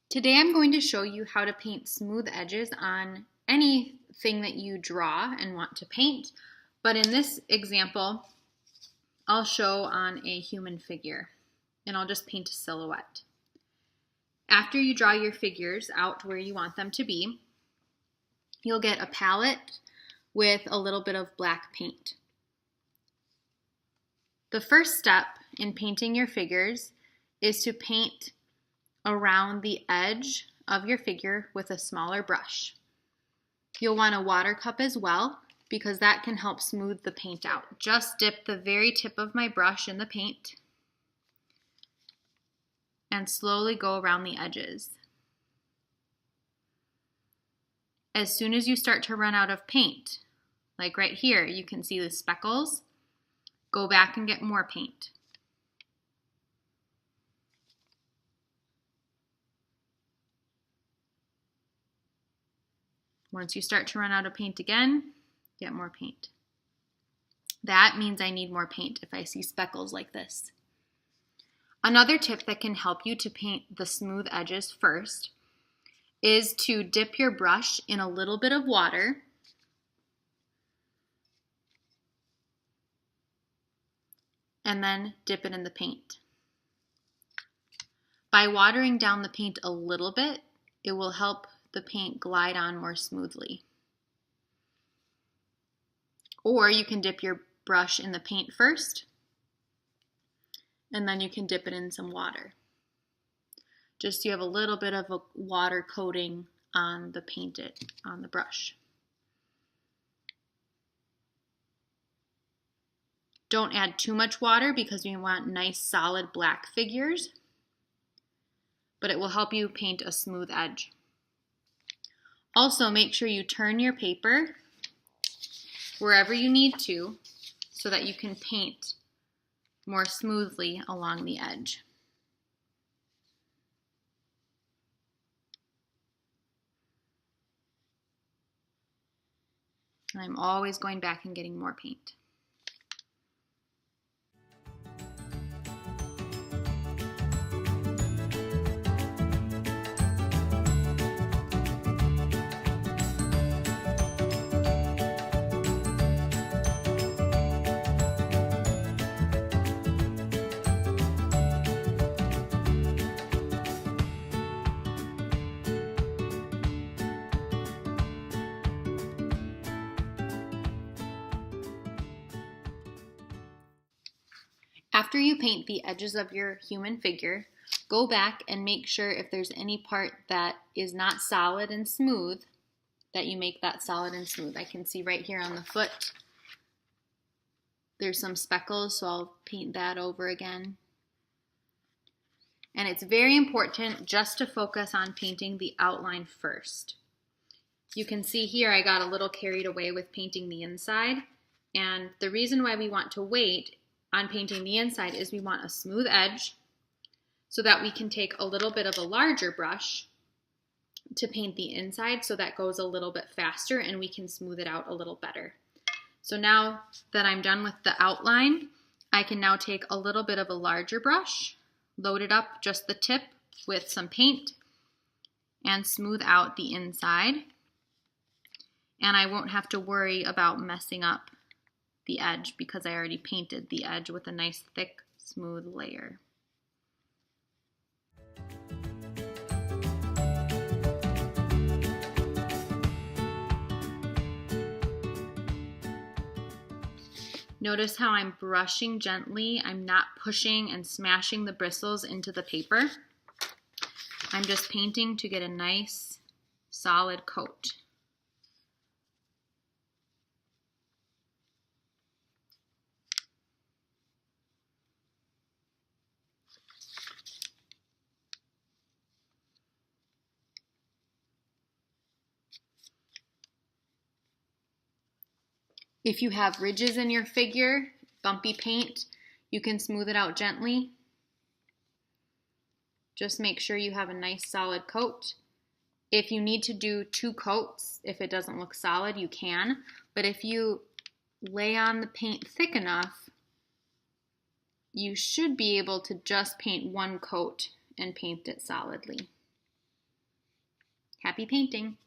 Today I'm going to show you how to paint smooth edges on anything that you draw and want to paint, but in this example, I'll show on a human figure, and I'll just paint a silhouette. After you draw your figures out where you want them to be, you'll get a palette with a little bit of black paint. The first step in painting your figures is to paint around the edge of your figure with a smaller brush. You'll want a water cup as well because that can help smooth the paint out. Just dip the very tip of my brush in the paint and slowly go around the edges. As soon as you start to run out of paint, like right here, you can see the speckles, go back and get more paint. Once you start to run out of paint again, get more paint. That means I need more paint if I see speckles like this. Another tip that can help you to paint the smooth edges first is to dip your brush in a little bit of water and then dip it in the paint. By watering down the paint a little bit, it will help the paint glide on more smoothly. Or you can dip your brush in the paint first, and then you can dip it in some water. Just so you have a little bit of a water coating on the painted on the brush. Don't add too much water because we want nice solid black figures, but it will help you paint a smooth edge. Also, make sure you turn your paper wherever you need to so that you can paint more smoothly along the edge. I'm always going back and getting more paint. After you paint the edges of your human figure, go back and make sure if there's any part that is not solid and smooth, that you make that solid and smooth. I can see right here on the foot, there's some speckles, so I'll paint that over again. And it's very important just to focus on painting the outline first. You can see here I got a little carried away with painting the inside, and the reason why we want to wait on painting the inside is we want a smooth edge so that we can take a little bit of a larger brush to paint the inside so that goes a little bit faster and we can smooth it out a little better. So now that I'm done with the outline, I can now take a little bit of a larger brush, load it up just the tip with some paint, and smooth out the inside. And I won't have to worry about messing up the edge because I already painted the edge with a nice thick smooth layer. Notice how I'm brushing gently. I'm not pushing and smashing the bristles into the paper. I'm just painting to get a nice solid coat. If you have ridges in your figure, bumpy paint, you can smooth it out gently. Just make sure you have a nice solid coat. If you need to do 2 coats, if it doesn't look solid, you can. But if you lay on the paint thick enough, you should be able to just paint 1 coat and paint it solidly. Happy painting!